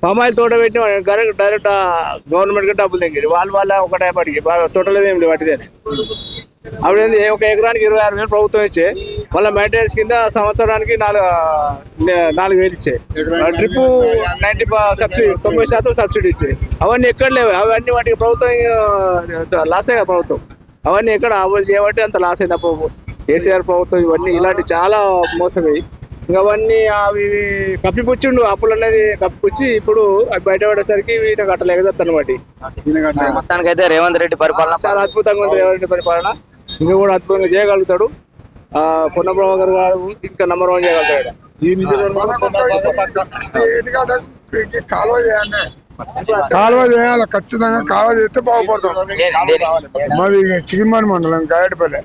palm oil తోట పెట్టిన direct government కి డబ్బులు తెంగిరి వాళ్ళ ఒకటే పడికి తోటలేదు ఏమి పట్టిదని అప్పుడు ఒక ఎకరానికి 26,000 ప్రభుత్వం ఇచ్చే మళ్ళీ మెయింటెనెన్స్ కింద సంవత్సరానికి 4,000 ఇచ్చే డ్రిప్ 90 సబ్సిడీ 90% సబ్సిడీ ఇచ్చే అవన్నీ ఎక్కడ లేవు అవన్నీ వాటికి ప్రభుత్వం లాసే కదా ప్రభుత్వం అవన్నీ ఎక్కడ అమలు చేయబట్టి అంత లాస్ అయింది అప్పుడు కేసీఆర్ ప్రభుత్వం ఇవన్నీ ఇలాంటి చాలా మోసపోయి ఇంకా అవన్నీ అవి కప్పిపుచ్చిండు అప్పులు అనేది కప్పిపుచ్చి ఇప్పుడు అవి బయటపడేసరికి వీటిని కట్టలేకపోతాను వాటి మొత్తానికి అయితే రేవంత్ రెడ్డి పరిపాలన చాలా అద్భుతంగా ఉంది రేవంత్ రెడ్డి పరిపాలన ఇంకా కూడా అద్భుతంగా చేయగలుగుతాడు పొన్న ప్రభాకర్ గారు ఇంకా నంబర్ 1 చేయగలుగుతాడు కాలువ చేయాలి ఖచ్చితంగా కాలువ చేస్తే బాగుపడతాం మాది చిగిరిమాని మండలం గాయడపల్లె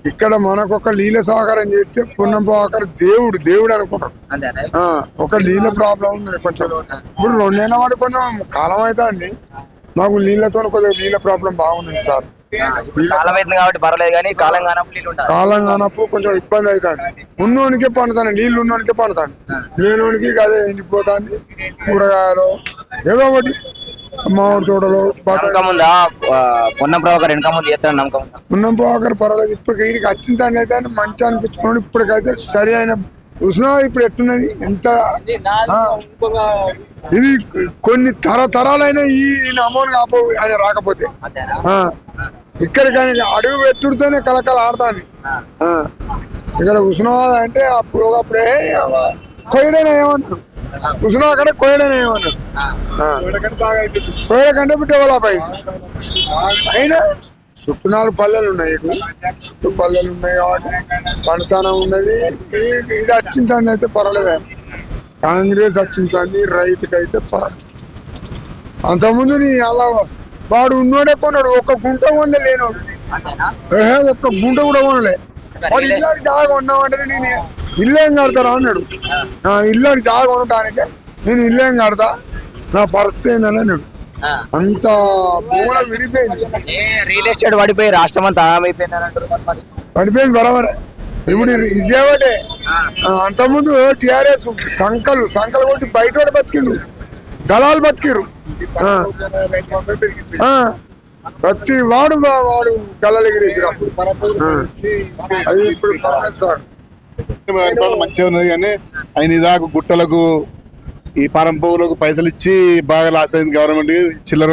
ఇక్కడ మనకొక లీల సహకారం చేస్తే పున్నం ప్రభాకర్ దేవుడు అనుకుంటారు ఒక లీల ప్రాబ్లం ఉంది కొంచెం ఇప్పుడు 2 నెలల వాడు కొంచెం కాలం అవుతుంది మాకు నీళ్ళతో కొద్దిగా నీళ్ళ ప్రాబ్లం బాగుంది సార్ కాలం అవుతుంది కాబట్టి పర్లేదు కానీ కాలం కానప్పుడు కొంచెం ఇబ్బంది అవుతుంది ఉన్నోనికే పండుతాను నీళ్ళు ఉన్నోనికే పండుతాను లేనోనికి అదే ఎండిపోతుంది కూరగాయలు ఏదో ఒకటి మామిడి తోటలు పొన్నం ప్రభాకర్ వెనక ముందు చేస్తాను నమ్మకం పున్నం ప్రభాకర్ పర్వాలేదు ఇప్పుడు వీడికి వచ్చిందని అయితే మంచి అనిపించుకోండి ఇప్పటికైతే సరి అయిన ఉష్ణోగ్రత ఇప్పుడు ఎట్టున్నది ఎంత ఇది కొన్ని తరతరాలైన ఈ అమౌంట్ కాపో అని రాకపోతే ఇక్కడ కానీ అడుగు పెట్టుడితోనే కలకల ఆడతాను ఇక్కడ ఉష్ణోగ్రత అంటే అప్పుడే కొయ్యడైనా ఏమన్నారు ఉష్ణోగ్రత కంటే కొయ్యడైనా ఏమన్నారు కొయ్యడ కంటే డెవలప్ అయింది అయినా చుట్టూ 4 పల్లెలు ఉన్నాయి చుట్టూ పల్లెలు ఉన్నాయి కాబట్టి పండుతానం ఉన్నది ఇది వచ్చింది అయితే పర్వాలేదు కాంగ్రెస్ వచ్చింది రైతుకి అయితే పర్వాలేదు అంతకుముందు నీ అలా వాడు ఉన్నోడే కొన్నాడు ఒక్క గుంట కొనలే లేనోడు ఒక్క గుంట కూడా కొనలే వాడు ఇల్లాడి జాగా ఉన్నామంటే నేను ఇల్లేం కడతారా అన్నాడు ఇల్లాడి జాగా ఉండటానికి నేను ఇల్లేం కడతా నా పరిస్థితి ఏందని అన్నాడు అంత భూముల విరిపోయింది రియల్ ఎస్టేట్ పడిపోయి రాష్ట్రం అంతా పడిపోయింది బరాబరే ఇప్పుడు ఇదేవాడే అంతకుముందు టిఆర్ఎస్ సంకలు కొట్టి బయట వాడు బతికిండు దళాలు బతికిరు ప్రతి వాడు గల్లలు ఎగిరేసారు అది ఇప్పుడు పర్వాలేదు సార్ మంచిగా ఉన్నది కానీ ఆయన ఇదాకా గుట్టలకు ఈ పారం పువ్వులకు పైసలు ఇచ్చి బాగా లాస్ అయింది గవర్నమెంట్ చిల్లర